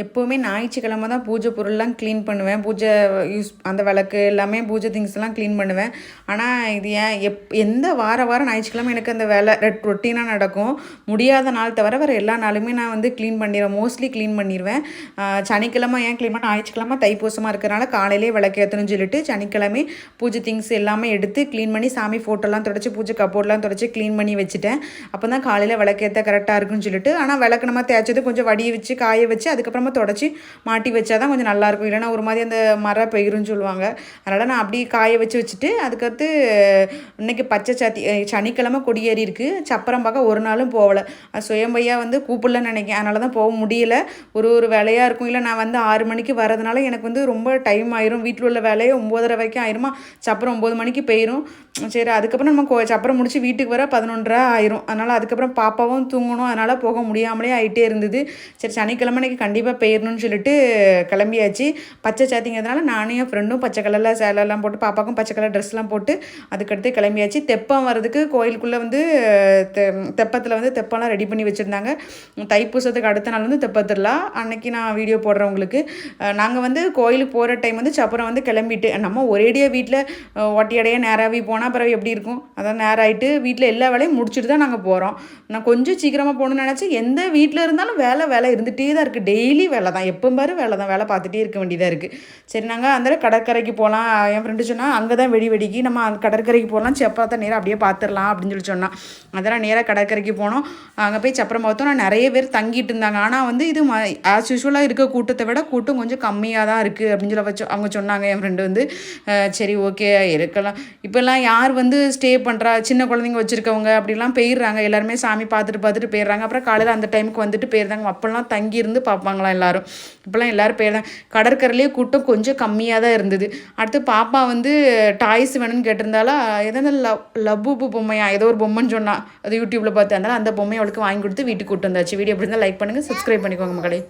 எப்போவுமே ஞாயிற்றுக்கிழமை தான் பூஜை பொருள்லாம் க்ளீன் பண்ணுவேன். பூஜை அந்த விளக்கு எல்லாமே பூஜை திங்ஸ்லாம் க்ளீன் பண்ணுவேன். ஆனால் இது ஏன் எந்த வாரம் ஞாயிற்றுக்கிழமை எனக்கு அந்த வேலை ரொட்டீனாக நடக்கும். முடியாத நாள் தவிர வேறு எல்லா நாளுமே நான் வந்து க்ளீன் பண்ணிடுவேன். மோஸ்ட்லி க்ளீன் பண்ணிடுவேன். சனிக்கிழமை ஏன் க்ளீன் பண்ண, ஞாயிற்றுக்கிழமை தைப்பூசமாக இருக்கிறனால காலையிலே விளக்கேற்றணும்னு சொல்லிட்டு சனிக்கிழமை பூஜை திங்ஸ் எல்லாமே எடுத்து க்ளீன் பண்ணி சாமி ஃபோட்டோலாம் தொடச்சி பூஜை கப்போர்ட்லாம் தொடச்சி க்ளீன் பண்ணி வச்சுட்டேன். அப்போ தான் காலையில் விளக்கேற்ற கரெக்டாக இருக்குன்னு சொல்லிட்டு. ஆனால் விளக்கு நம்ம தேய்ச்சது கொஞ்சம் வடிய வச்சு காய வச்சு அதுக்கப்புறம் தொடச்சி மாட்டி வச்சா தான் கொஞ்சம் நல்லாயிருக்கும். இல்லைனா ஒரு மாதிரி அந்த மர பெயருன்னு சொல்லுவாங்க. அதனால் நான் அப்படி காய வச்சுட்டு அதுக்கடுத்து இன்றைக்கி பச்சை சாத்தி சனிக்கிழமை கொடியேறி இருக்குது. சப்பரம் பார்க்க ஒரு நாளும் போகலை. சுயம்பையாக வந்து கூப்பிடலன்னு நினைக்கிறேன். அதனால தான் போக முடியல. ஒரு வேலையாக இருக்கும். இல்லை நான் வந்து 6 மணிக்கு வரதுனால எனக்கு வந்து ரொம்ப டைம் ஆயிரும். வீட்டில் உள்ள வேலையை 9:30 வரைக்கும் ஆயிருமா. சப்பரம் 9 மணிக்கு போயிடும். சரி, அதுக்கப்புறம் நம்ம சப்பரம் முடிச்சு வீட்டுக்கு வர 11:30 ஆயிரும். அதனால் அதுக்கப்புறம் பாப்பாவும் தூங்கணும். அதனால் போக முடியாமலே ஆகிட்டே இருந்தது. சரி, சனிக்கிழமை இன்றைக்கி கண்டிப்பாக போயிடணும்னு சொல்லிட்டு கிளம்பியாச்சு. பச்சை சாத்திங்கிறதுனால நானும் என் ஃப்ரெண்டும் பச்சை கலரில் சேலைலாம் போட்டு பாப்பாக்கும் பச்சை கலர் ட்ரெஸ்லாம் போட்டு அதுக்கடுத்து கிளம்பியாச்சு. தெப்பம் வர்றதுக்கு கோயிலுக்குள்ளே வந்து தெப்பத்தில் வந்து தெப்பம்லாம் ரெடி பண்ணி வச்சுருந்தாங்க. தைப்பூசத்துக்கு அடுத்த நாள் வந்து தெப்பத்திரலாம். அன்னைக்கு நான் வீடியோ போடுறேன் உங்களுக்கு. நாங்கள் வந்து கோயிலுக்கு போகிற டைம் வந்து சப்பரம் வந்து கிளம்பிட்டு நம்ம ஒரேடியாக வீட்டில் ஒட்டியடையாக நேராகவே போனால் பிறகு எப்படி இருக்கும். அதான் நேரம் ஆகிட்டு வீட்டில் எல்லா வேலையும் முடிச்சுட்டு தான் நாங்கள் போகிறோம். நான் கொஞ்சம் சீக்கிரமாக போகணுன்னு நினச்சேன். எந்த வீட்டில் இருந்தாலும் வேலை இருந்துகிட்டே தான் இருக்குது. டெய்லி வேலை தான், எப்போ பாரு வேலை தான், வேலை பார்த்துட்டே இருக்க வேண்டியதாக இருக்குது. சரி, நாங்கள் அந்த கடற்கரைக்கு போகலாம். என் ஃப்ரெண்டு சொன்னால் அங்கே தான் வெடிக்கு நம்ம அந்த கடற்கரைக்கு போகலாம். செப்பரத்தை நேராக அப்படியே பார்த்துடலாம் அப்படின்னு சொல்லி சொன்னான். அதெல்லாம் நேராக கடற்கரைக்கு போனோம். அங்கே போய் சப்பரம் பார்த்தோம். நான் நிறைய பேர் தங்கிட்டு இருந்தாங்க. ஆனால் வந்து இது ஆஸ் யூஸ்வலாக இருக்க கூட்டத்தை விட கூட்டம் கொஞ்சம் கம்மியாக தான் இருக்குது அப்படின்னு சொல்லி அவங்க சொன்னாங்க. என் ஃப்ரெண்டு வந்து சரி ஓகே இருக்கலாம். இப்போல்லாம் யார் வந்து ஸ்டே பண்ணுறா, சின்ன குழந்தைங்க வச்சுருக்கவங்க அப்படிலாம் போயிடுறாங்க. எல்லாருமே சாமி பார்த்துட்டு போயிடுறாங்க. அப்புறம் காலையில் அந்த டைமுக்கு வந்துட்டு போயிருந்தாங்க. அப்போல்லாம் தங்கியிருந்து பார்ப்பாங்களாம் எல்லாரும். இப்போலாம் எல்லோரும் போயிருந்தாங்க. கடற்கரையிலேயே கூட்டம் கொஞ்சம் கம்மியாக தான் இருந்தது. அடுத்து பாப்பா வந்து டாய்ஸ் வேணும்னு கேட்டிருந்தாலும் ஏதாவது லவ்பூ பொம்மையா ஏதோ ஒரு பொம்மைன்னு சொன்னால் அது யூடியூப்பில் பார்த்து, அதனால் அந்த பொம்மையை அவளுக்கு வாங்கி கொடுத்து வீட்டுக்கு கூட்டு வந்தாச்சு. வீடியோ எப்படி இருந்தால் லைக் பண்ணுங்கள், சப்ஸ்கிரைப் பண்ணிக்கோங்க மக்களே.